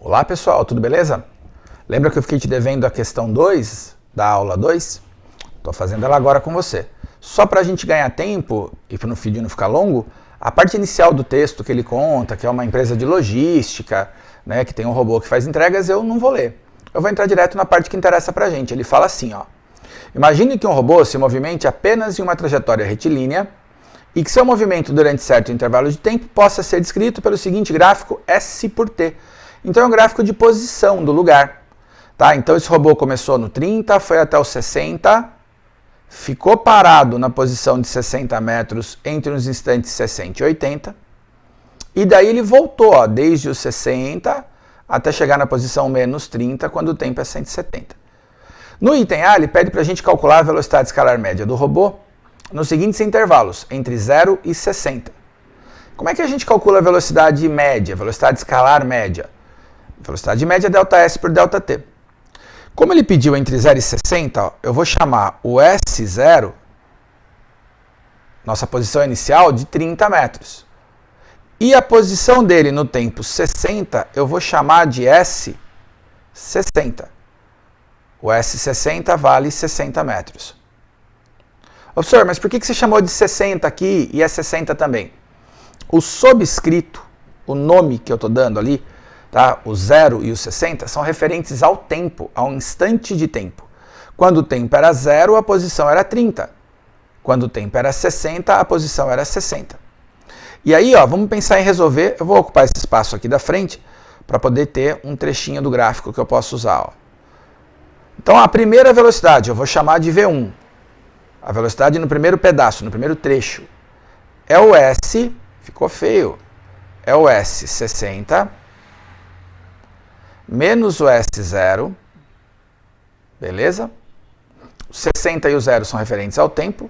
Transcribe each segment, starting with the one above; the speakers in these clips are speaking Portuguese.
Olá pessoal, tudo beleza? Lembra que eu fiquei te devendo a questão 2 da aula 2? Estou fazendo ela agora com você. Só para a gente ganhar tempo e para o vídeo não ficar longo, a parte inicial do texto que ele conta, que é uma empresa de logística, né, que tem um robô que faz entregas, eu não vou ler. Eu vou entrar direto na parte que interessa para a gente. Ele fala assim, ó. Imagine que um robô se movimente apenas em uma trajetória retilínea e que seu movimento durante certo intervalo de tempo possa ser descrito pelo seguinte gráfico S por T. Então é um gráfico de posição do lugar. Tá? Então esse robô começou no 30, foi até o 60, ficou parado na posição de 60 metros entre os instantes 60 e 80, e daí ele voltou, ó, desde os 60 até chegar na posição menos 30, quando o tempo é 170. No item A, ele pede para a gente calcular a velocidade escalar média do robô nos seguintes intervalos, entre 0 e 60. Como é que a gente calcula a velocidade média, velocidade escalar média? Velocidade média é ΔS por ΔT. Como ele pediu entre 0 e 60, ó, eu vou chamar o S0, nossa posição inicial, de 30 metros. E a posição dele no tempo 60, eu vou chamar de S60. O S60 vale 60 metros. Ô, senhor, mas por que você chamou de 60 aqui e é 60 também? O sobrescrito, o nome que eu estou dando ali, tá? O 0 e o 60 são referentes ao tempo, ao instante de tempo. Quando o tempo era 0, a posição era 30. Quando o tempo era 60, a posição era 60. E aí, ó, vamos pensar em resolver. Eu vou ocupar esse espaço aqui da frente para poder ter um trechinho do gráfico que eu posso usar. Ó. Então, a primeira velocidade eu vou chamar de V1. A velocidade no primeiro pedaço, no primeiro trecho, é o S, ficou feio, é o S60, menos o S0, beleza? O 60 e o 0 são referentes ao tempo,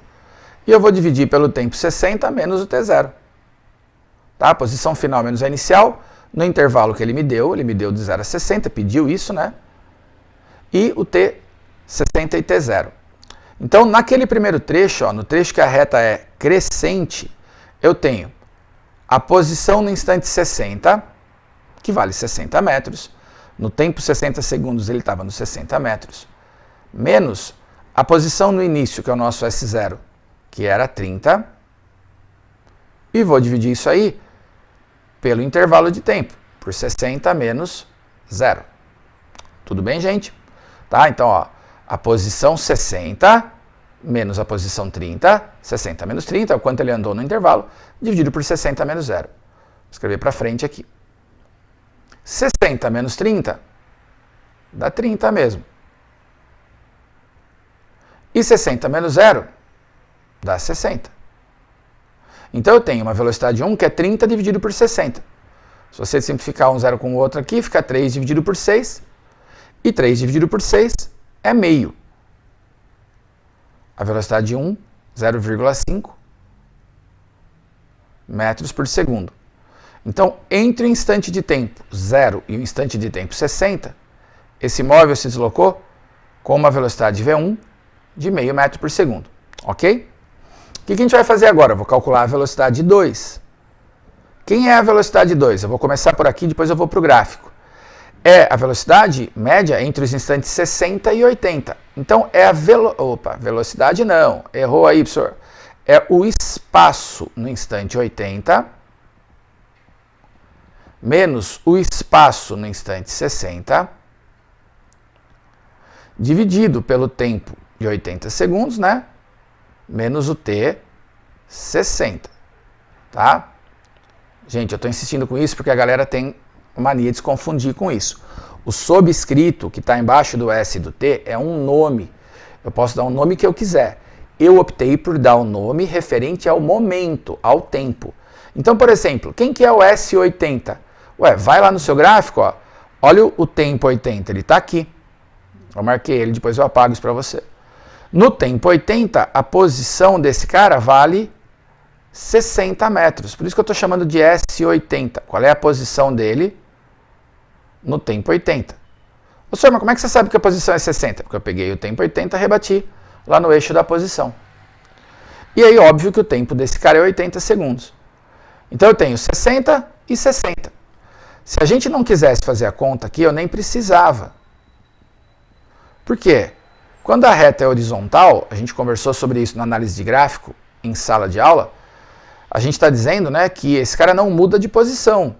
e eu vou dividir pelo tempo 60 menos o T0. Tá? A posição final menos a inicial, no intervalo que ele me deu de 0 a 60, pediu isso, né? E o T60 e T0. Então, naquele primeiro trecho, ó, no trecho que a reta é crescente, eu tenho a posição no instante 60, que vale 60 metros, no tempo 60 segundos ele estava nos 60 metros, menos a posição no início, que é o nosso S0, que era 30, e vou dividir isso aí pelo intervalo de tempo, por 60 menos 0. Tudo bem, gente? Tá? Então, ó, a posição 60 menos a posição 30, 60 menos 30, é o quanto ele andou no intervalo, dividido por 60 menos 0. Vou escrever para frente aqui. 60 menos 30 dá 30 mesmo. E 60 menos 0 dá 60. Então eu tenho uma velocidade 1 que é 30 dividido por 60. Se você simplificar um 0 com o outro aqui, fica 3 dividido por 6. E 3 dividido por 6 é meio. A velocidade 1, 0,5 metros por segundo. Então, entre o instante de tempo 0 e o instante de tempo 60, esse móvel se deslocou com uma velocidade V1 de meio metro por segundo. Ok? O que a gente vai fazer agora? Eu vou calcular a velocidade 2. Quem é a velocidade 2? Eu vou começar por aqui, depois eu vou para o gráfico. É a velocidade média entre os instantes 60 e 80. Então, é a velocidade não, errou aí, professor. É o espaço no instante 80 menos o espaço no instante 60 dividido pelo tempo de 80 segundos, né? Menos o T 60, tá? Gente, eu estou insistindo com isso porque a galera tem mania de se confundir com isso. O sobrescrito que está embaixo do S e do T é um nome. Eu posso dar um nome que eu quiser. Eu optei por dar um nome referente ao momento, ao tempo. Então, por exemplo, quem que é o S80? Ué, vai lá no seu gráfico, ó, olha o tempo 80, ele está aqui. Eu marquei ele, depois eu apago isso para você. No tempo 80, a posição desse cara vale 60 metros. Por isso que eu estou chamando de S80. Qual é a posição dele no tempo 80? Ô, senhor, mas como é que você sabe que a posição é 60? Porque eu peguei o tempo 80 e rebati lá no eixo da posição. E aí, óbvio que o tempo desse cara é 80 segundos. Então eu tenho 60 e 60. Se a gente não quisesse fazer a conta aqui, eu nem precisava. Por quê? Quando a reta é horizontal, a gente conversou sobre isso na análise de gráfico, em sala de aula, a gente está dizendo, né, que esse cara não muda de posição.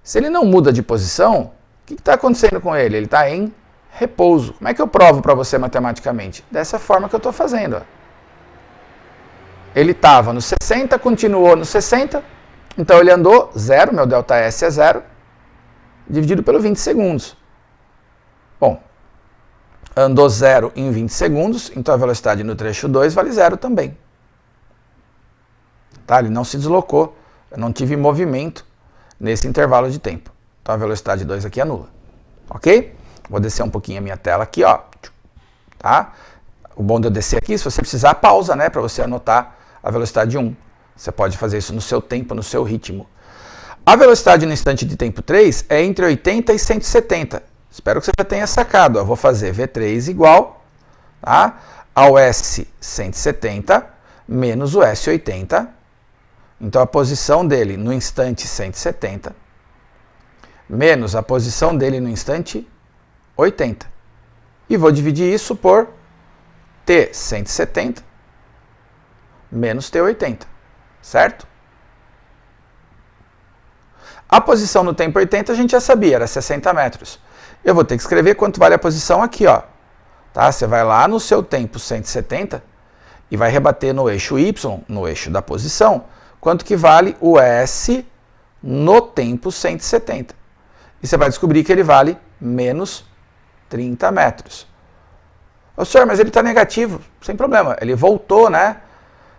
Se ele não muda de posição, o que está acontecendo com ele? Ele está em repouso. Como é que eu provo para você matematicamente? Dessa forma que eu estou fazendo. Ó. Ele estava no 60, continuou no 60, então ele andou 0, meu ΔS é 0, dividido pelo 20 segundos. Bom, andou 0 em 20 segundos, então a velocidade no trecho 2 vale 0 também. Tá? Ele não se deslocou, eu não tive movimento nesse intervalo de tempo. Então a velocidade 2 aqui é nula. Ok? Vou descer um pouquinho a minha tela aqui, ó. Tá? O bom de eu descer aqui, se você precisar, pausa, né, para você anotar a velocidade 1. Você pode fazer isso no seu tempo, no seu ritmo. A velocidade no instante de tempo 3 é entre 80 e 170. Espero que você já tenha sacado. Eu vou fazer V3 igual, tá, ao S170 menos o S80. Então a posição dele no instante 170 menos a posição dele no instante 80. E vou dividir isso por T170 menos T80, certo? A posição no tempo 80 a gente já sabia, era 60 metros. Eu vou ter que escrever quanto vale a posição aqui, ó. Tá? Você vai lá no seu tempo 170 e vai rebater no eixo Y, no eixo da posição, quanto que vale o S no tempo 170. E você vai descobrir que ele vale menos 30 metros. Ô senhor, mas ele está negativo. Sem problema, ele voltou, né?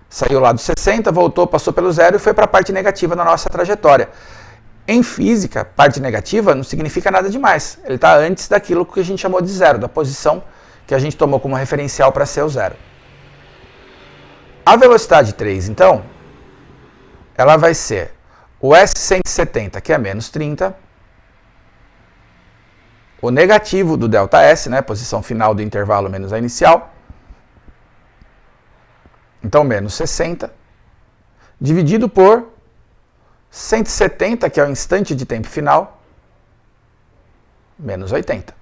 Saiu lá do 60, voltou, passou pelo zero e foi para a parte negativa da nossa trajetória. Em física, parte negativa não significa nada demais. Ele está antes daquilo que a gente chamou de zero, da posição que a gente tomou como referencial para ser o zero. A velocidade 3, então, ela vai ser o S170, que é menos 30, o negativo do ΔS, né, posição final do intervalo menos a inicial, então menos 60, dividido por 170, que é o instante de tempo final, menos 80.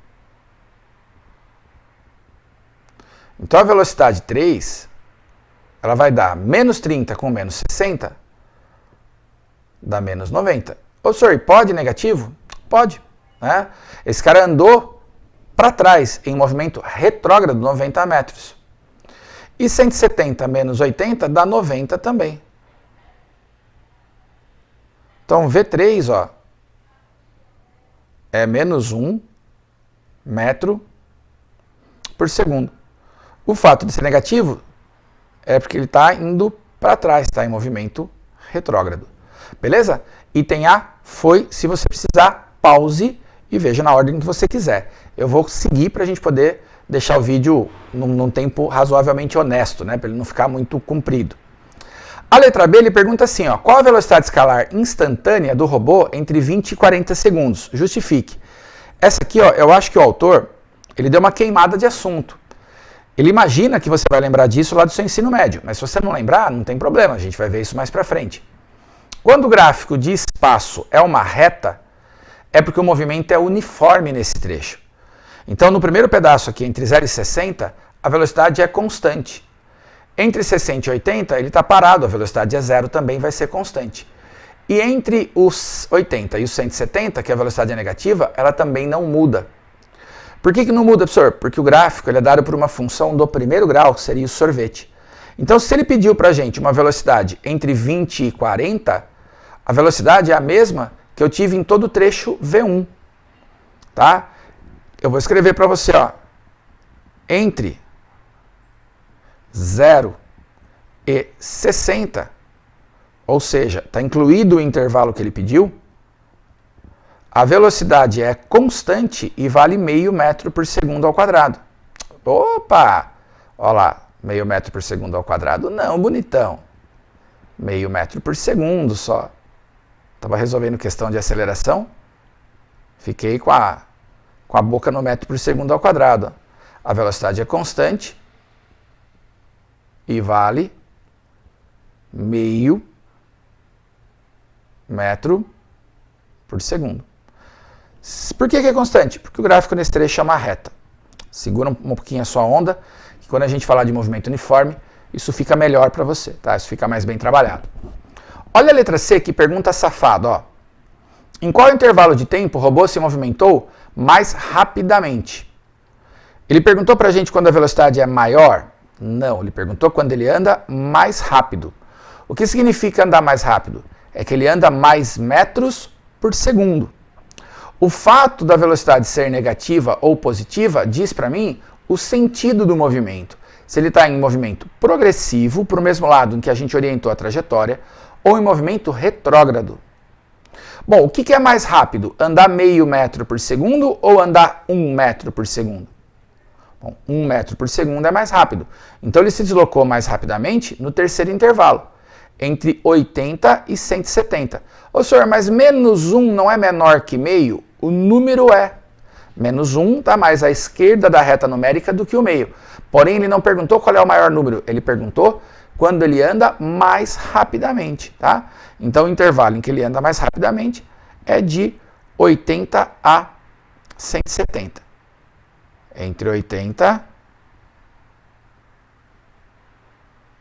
Então a velocidade 3, ela vai dar menos 30 com menos 60, dá menos 90. Ô senhor, pode negativo? Pode. Né? Esse cara andou para trás, em movimento retrógrado, 90 metros. E 170 menos 80 dá 90 também. Então, V3, ó, é menos 1 metro por segundo. O fato de ser negativo é porque ele está indo para trás, está em movimento retrógrado. Beleza? Item A foi, se você precisar, pause e veja na ordem que você quiser. Eu vou seguir para a gente poder deixar o vídeo num tempo razoavelmente honesto, né, para ele não ficar muito comprido. A letra B, ele pergunta assim, ó, qual a velocidade escalar instantânea do robô entre 20 e 40 segundos? Justifique. Essa aqui, ó, eu acho que o autor, ele deu uma queimada de assunto. Ele imagina que você vai lembrar disso lá do seu ensino médio, mas se você não lembrar, não tem problema, a gente vai ver isso mais pra frente. Quando o gráfico de espaço é uma reta, é porque o movimento é uniforme nesse trecho. Então, no primeiro pedaço aqui, entre 0 e 60, a velocidade é constante. Entre 60 e 80, ele está parado, a velocidade é 0, também vai ser constante. E entre os 80 e os 170, que a velocidade é negativa, ela também não muda. Por que não muda, professor? Porque o gráfico ele é dado por uma função do primeiro grau, que seria o sorvete. Então, se ele pediu para a gente uma velocidade entre 20 e 40, a velocidade é a mesma que eu tive em todo o trecho V1. Tá? Eu vou escrever para você, ó, entre 0 e 60, ou seja, está incluído o intervalo que ele pediu, a velocidade é constante e vale meio metro por segundo ao quadrado. Opa! Olha lá, meio metro por segundo ao quadrado? Não, bonitão. Meio metro por segundo só. Estava resolvendo questão de aceleração, fiquei com a boca no metro por segundo ao quadrado. A velocidade é constante e vale meio metro por segundo. Por que é constante? Porque o gráfico nesse trecho é uma reta. Segura um pouquinho a sua onda, que quando a gente falar de movimento uniforme, isso fica melhor para você, tá? Isso fica mais bem trabalhado. Olha a letra C, que pergunta safado, ó. Em qual intervalo de tempo o robô se movimentou mais rapidamente? Ele perguntou pra gente quando a velocidade é maior? Não, ele perguntou quando ele anda mais rápido. O que significa andar mais rápido? É que ele anda mais metros por segundo. O fato da velocidade ser negativa ou positiva diz para mim o sentido do movimento. Se ele está em movimento progressivo, para o mesmo lado em que a gente orientou a trajetória, ou em movimento retrógrado. Bom, o que é mais rápido? Andar meio metro por segundo ou andar 1 metro por segundo? Bom, 1 metro por segundo é mais rápido. Então ele se deslocou mais rapidamente no terceiro intervalo, entre 80 e 170. Ô senhor, mas menos 1 não é menor que meio? O número é. Menos 1 está mais à esquerda da reta numérica do que o meio. Porém, ele não perguntou qual é o maior número. Ele perguntou quando ele anda mais rapidamente, tá? Então, o intervalo em que ele anda mais rapidamente é de 80 a 170. Entre 80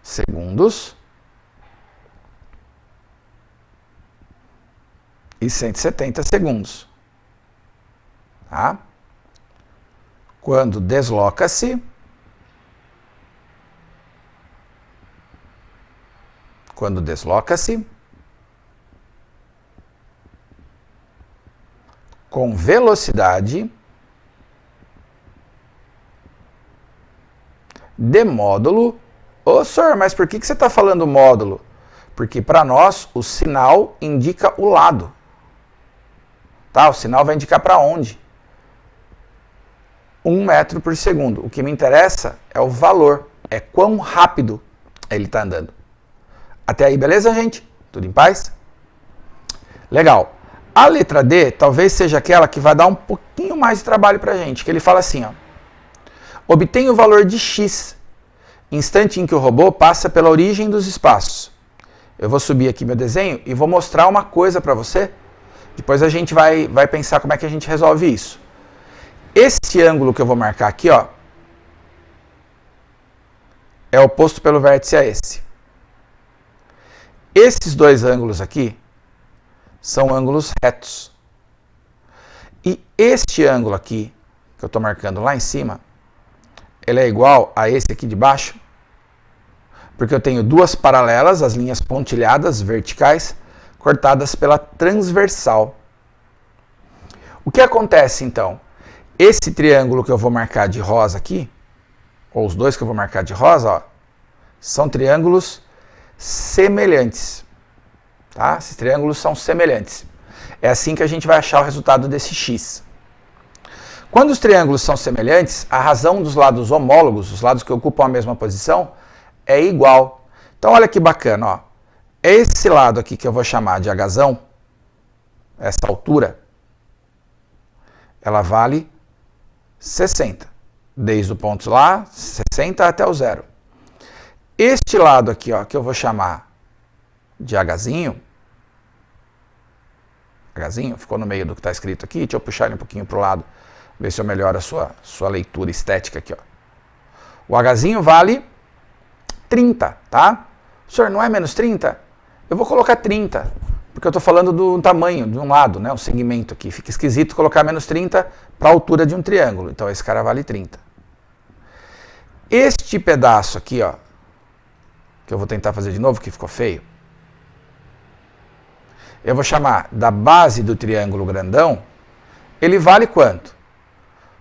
segundos e 170 segundos. Tá? Quando desloca-se, com velocidade de módulo. Ô, senhor, mas por que você está falando módulo? Porque para nós o sinal indica o lado. Tá? O sinal vai indicar para onde? 1 metro por segundo. O que me interessa é o valor, é quão rápido ele está andando. Até aí, beleza, gente? Tudo em paz? Legal. A letra D talvez seja aquela que vai dar um pouquinho mais de trabalho para a gente, que ele fala assim, ó. Obtenha o valor de x, instante em que o robô passa pela origem dos espaços. Eu vou subir aqui meu desenho e vou mostrar uma coisa para você. Depois a gente vai pensar como é que a gente resolve isso. Esse ângulo que eu vou marcar aqui, ó, é oposto pelo vértice a esse. Esses dois ângulos aqui são ângulos retos. E este ângulo aqui, que eu estou marcando lá em cima, ele é igual a esse aqui de baixo, porque eu tenho duas paralelas, as linhas pontilhadas, verticais, cortadas pela transversal. O que acontece então? Esse triângulo que eu vou marcar de rosa aqui, ou os dois que eu vou marcar de rosa, ó, são triângulos semelhantes. Tá? Esses triângulos são semelhantes. É assim que a gente vai achar o resultado desse x. Quando os triângulos são semelhantes, a razão dos lados homólogos, os lados que ocupam a mesma posição, é igual. Então olha que bacana, ó. Esse lado aqui que eu vou chamar de Hzão, essa altura, ela vale 60. Desde o ponto lá, 60 até o zero. Este lado aqui, ó, que eu vou chamar de Hzinho, ficou no meio do que está escrito aqui, deixa eu puxar ele um pouquinho para o lado, ver se eu melhoro a sua leitura estética aqui, ó. O Hzinho vale 30, tá? Senhor, não é menos 30? Eu vou colocar 30, porque eu estou falando do tamanho de um lado, né, um segmento aqui. Fica esquisito colocar menos 30 para a altura de um triângulo, então esse cara vale 30. Este pedaço aqui, ó, que eu vou tentar fazer de novo, que ficou feio, eu vou chamar da base do triângulo grandão, ele vale quanto?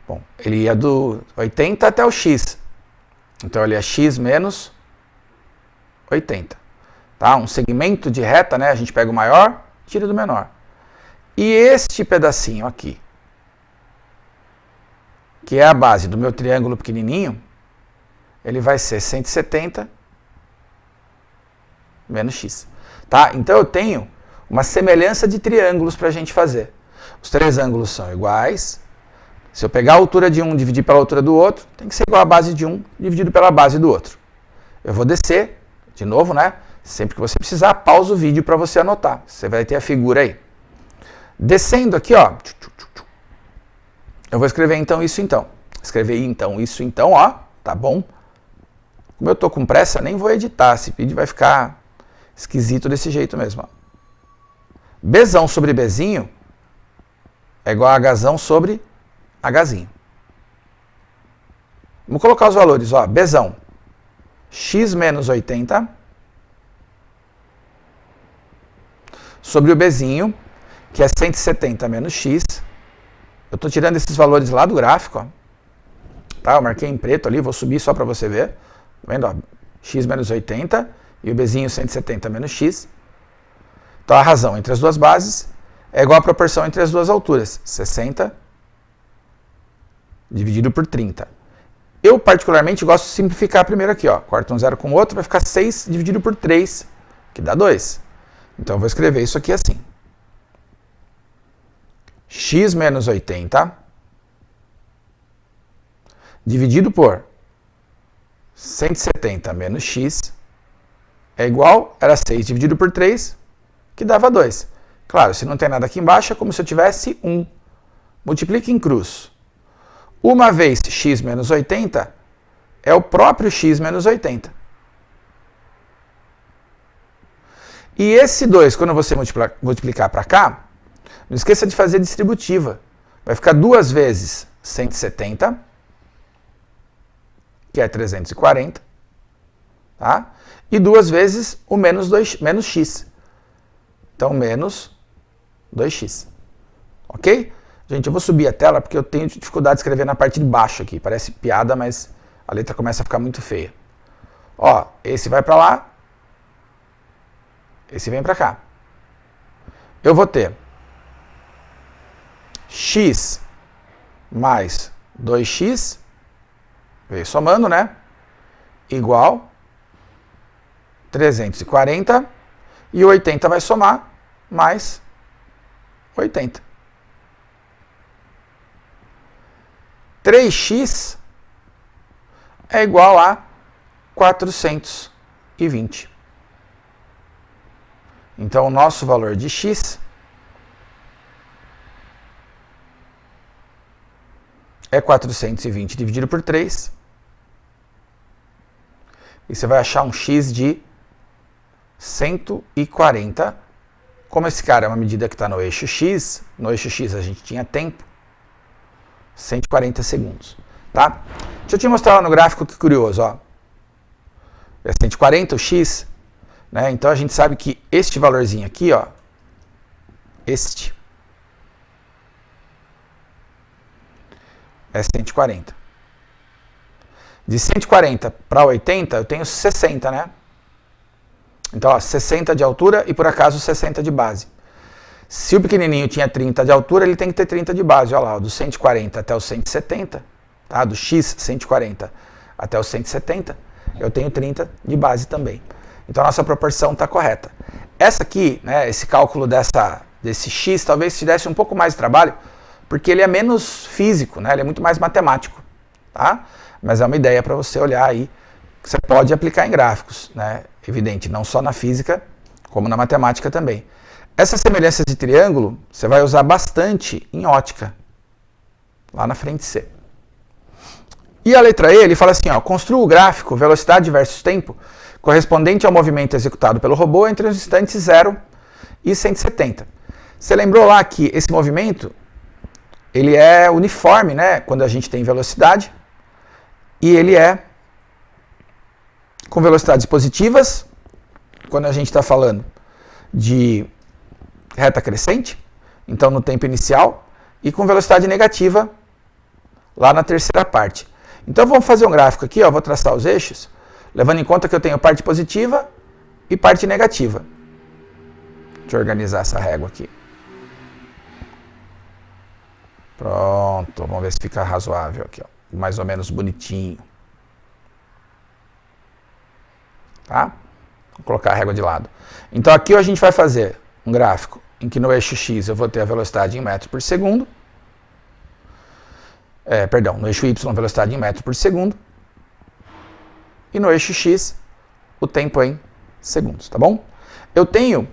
Bom, ele ia do 80 até o x. Então ele é x menos 80. Tá? Um segmento de reta, né? A gente pega o maior, tira do menor. E este pedacinho aqui, que é a base do meu triângulo pequenininho, ele vai ser 170 menos x. Tá? Então eu tenho uma semelhança de triângulos para a gente fazer. Os três ângulos são iguais. Se eu pegar a altura de um e dividir pela altura do outro, tem que ser igual a base de um dividido pela base do outro. Eu vou descer, de novo, né? Sempre que você precisar, pausa o vídeo para você anotar. Você vai ter a figura aí. Descendo aqui, ó, eu vou escrever então isso então. Escrever então isso então, ó, tá bom? Como eu tô com pressa, nem vou editar, esse vídeo vai ficar esquisito desse jeito mesmo, ó. Bzão sobre Bzinho é igual a Hzão sobre Hzinho. Vamos colocar os valores, ó, Bzão, x menos 80 sobre o Bzinho, que é 170 menos x. Eu estou tirando esses valores lá do gráfico, ó. Tá, eu marquei em preto ali, vou subir só para você ver. Tá vendo, ó? X menos 80 e o Bzinho 170 menos x. Então a razão entre as duas bases é igual à proporção entre as duas alturas, 60 dividido por 30. Eu particularmente gosto de simplificar primeiro aqui, ó. Corta um zero com o outro, vai ficar 6 dividido por 3, que dá 2. Então eu vou escrever isso aqui assim. X menos 80 dividido por 170 menos x é igual, era 6 dividido por 3, que dava 2. Claro, se não tem nada aqui embaixo, é como se eu tivesse 1. Multiplique em cruz. Uma vez x menos 80 é o próprio x menos 80. E esse 2, quando você multiplicar para cá, não esqueça de fazer distributiva. Vai ficar 2 vezes 170, que é 340, tá? E 2 vezes o menos x. Então, menos 2x. Ok? Gente, eu vou subir a tela porque eu tenho dificuldade de escrever na parte de baixo aqui. Parece piada, mas a letra começa a ficar muito feia. Ó, esse vai para lá, esse vem para cá. Eu vou ter x mais 2x, veio somando, né? Igual 340, e 80 vai somar, mais 80. 3x é igual a 420. Então, o nosso valor de x é 420 dividido por 3. E você vai achar um x de 140. Como esse cara é uma medida que está no eixo x a gente tinha tempo, 140 segundos. Tá? Deixa eu te mostrar lá no gráfico que curioso. Ó. É 140 o x, né? Então a gente sabe que este valorzinho aqui, ó, este é 140. De 140 para 80, eu tenho 60, né? Então, ó, 60 de altura e, por acaso, 60 de base. Se o pequenininho tinha 30 de altura, ele tem que ter 30 de base. Olha lá, ó, do 140 até o 170, tá? Do x 140 até o 170, eu tenho 30 de base também. Então, a nossa proporção está correta. Essa aqui, né, esse cálculo desse x, talvez te desse um pouco mais de trabalho, porque ele é menos físico, né? Ele é muito mais matemático, tá? Mas é uma ideia para você olhar aí, que você pode aplicar em gráficos, né? Evidente, não só na física, como na matemática também. Essas semelhanças de triângulo, você vai usar bastante em ótica, lá na frente C. E a letra E, ele fala assim, ó, construa o gráfico velocidade versus tempo correspondente ao movimento executado pelo robô entre os instantes 0 e 170. Você lembrou lá que esse movimento, ele é uniforme, né, quando a gente tem velocidade, e ele é com velocidades positivas, quando a gente está falando de reta crescente, então no tempo inicial, e com velocidade negativa lá na terceira parte. Então vamos fazer um gráfico aqui, ó, vou traçar os eixos, levando em conta que eu tenho parte positiva e parte negativa. Deixa eu organizar essa régua aqui. Pronto, vamos ver se fica razoável aqui, ó, mais ou menos bonitinho. Tá? Vou colocar a régua de lado. Então aqui a gente vai fazer um gráfico em que no eixo x eu vou ter a velocidade em metros por segundo. No eixo y a velocidade em metros por segundo. E no eixo x o tempo em segundos, tá bom? Eu tenho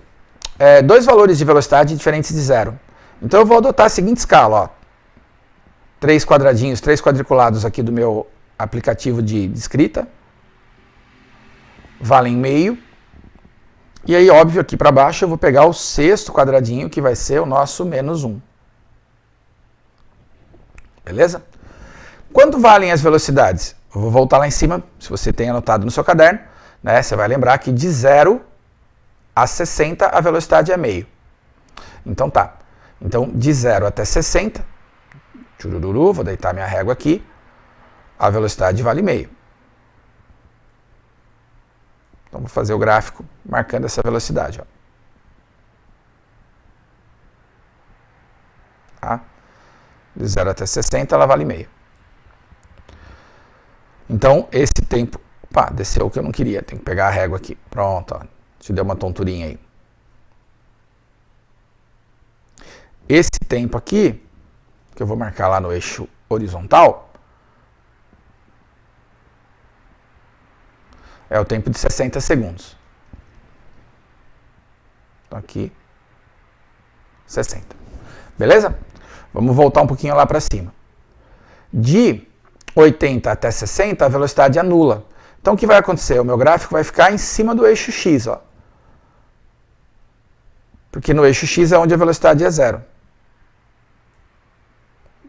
dois valores de velocidade diferentes de zero. Então eu vou adotar a seguinte escala, ó. 3 quadradinhos, 3 quadriculados aqui do meu aplicativo de escrita. Valem meio. E aí, óbvio, aqui para baixo eu vou pegar o sexto quadradinho, que vai ser o nosso menos 1. Beleza? Quanto valem as velocidades? Eu vou voltar lá em cima, se você tem anotado no seu caderno, né, você vai lembrar que de 0 a 60 a velocidade é meio. Então tá. Então, de 0 até 60, tchurururu, vou deitar minha régua aqui, a velocidade vale meio. Então, vou fazer o gráfico marcando essa velocidade. Ó. Tá? De 0 até 60, ela vale meio. Então, esse tempo... Pá, desceu o que eu não queria. Tem que pegar a régua aqui. Pronto, ó. Te deu uma tonturinha aí. Esse tempo aqui, que eu vou marcar lá no eixo horizontal, é o tempo de 60 segundos. Então aqui, 60. Beleza? Vamos voltar um pouquinho lá para cima. De 80 até 60, a velocidade é nula. Então o que vai acontecer? O meu gráfico vai ficar em cima do eixo X, ó. Porque no eixo X é onde a velocidade é 0.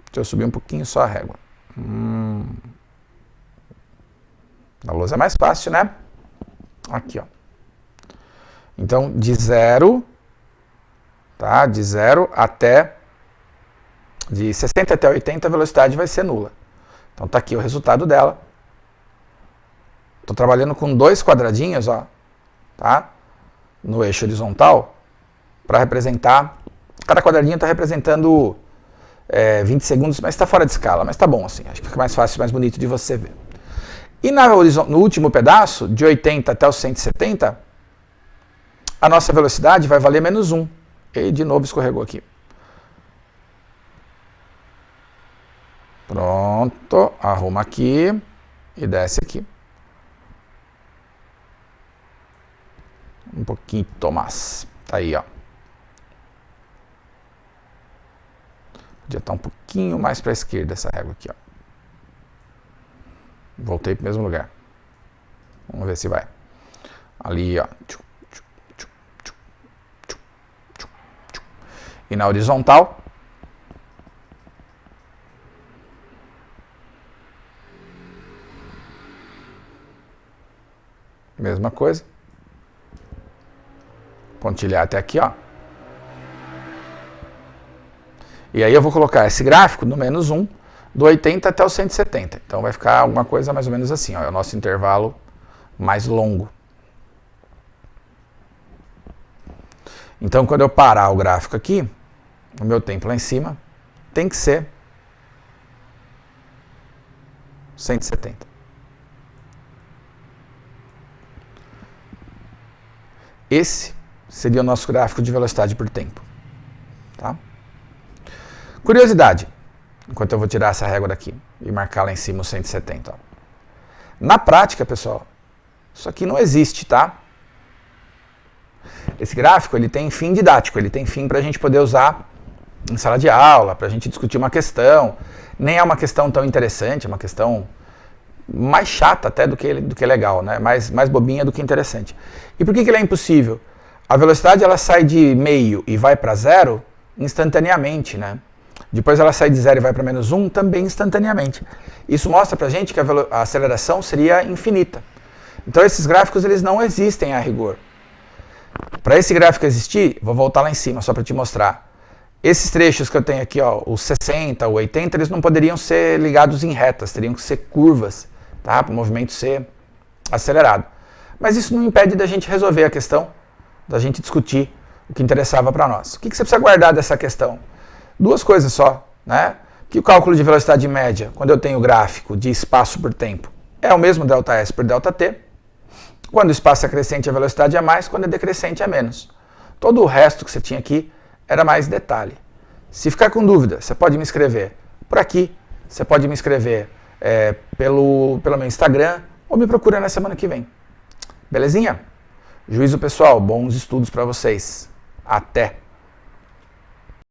Deixa eu subir um pouquinho só a régua. Na luz é mais fácil, né? Aqui, ó. Então, de 0, tá? De 0 até... De 60 até 80, a velocidade vai ser nula. Então, tá aqui o resultado dela. Estou trabalhando com 2 quadradinhos, ó, tá? No eixo horizontal, para representar... Cada quadradinho está representando 20 segundos, mas está fora de escala. Mas tá bom assim, acho que fica mais fácil, mais bonito de você ver. E no último pedaço, de 80 até os 170, a nossa velocidade vai valer menos 1. E de novo escorregou aqui. Pronto, arruma aqui e desce aqui. Um pouquinho, Tomás. Tá aí, ó. Podia estar um pouquinho mais para a esquerda essa régua aqui, ó. Voltei para o mesmo lugar. Vamos ver se vai. Ali, ó. E na horizontal. Mesma coisa. Pontilhar até aqui, ó. E aí eu vou colocar esse gráfico no menos 1, do 80 até o 170. Então vai ficar alguma coisa mais ou menos assim, ó. É o nosso intervalo mais longo. Então quando eu parar o gráfico aqui, o meu tempo lá em cima tem que ser 170. Esse seria o nosso gráfico de velocidade por tempo. Tá? Curiosidade, enquanto eu vou tirar essa régua daqui e marcar lá em cima o 170. Ó. Na prática, pessoal, isso aqui não existe, tá? Esse gráfico ele tem fim didático, ele tem fim para a gente poder usar em sala de aula, para a gente discutir uma questão. Nem é uma questão tão interessante, é uma questão mais chata até do que legal, né? mais bobinha do que interessante. E por que ele é impossível? A velocidade ela sai de meio e vai para 0 instantaneamente, né? Depois ela sai de 0 e vai para menos 1 também instantaneamente. Isso mostra pra gente que a aceleração seria infinita. Então esses gráficos eles não existem a rigor. Para esse gráfico existir, vou voltar lá em cima só para te mostrar. Esses trechos que eu tenho aqui, ó, os 60, o 80, eles não poderiam ser ligados em retas, teriam que ser curvas, tá? Para o movimento ser acelerado. Mas isso não impede da gente resolver a questão, da gente discutir o que interessava para nós. O que você precisa guardar dessa questão? 2 coisas só, né? Que o cálculo de velocidade média, quando eu tenho gráfico de espaço por tempo, é o mesmo ΔS por ΔT. Quando o espaço é crescente, a velocidade é mais, quando é decrescente, é menos. Todo o resto que você tinha aqui era mais detalhe. Se ficar com dúvida, você pode me escrever por aqui, você pode me escrever pelo meu Instagram, ou me procura na semana que vem. Belezinha? Juízo pessoal, bons estudos para vocês. Até!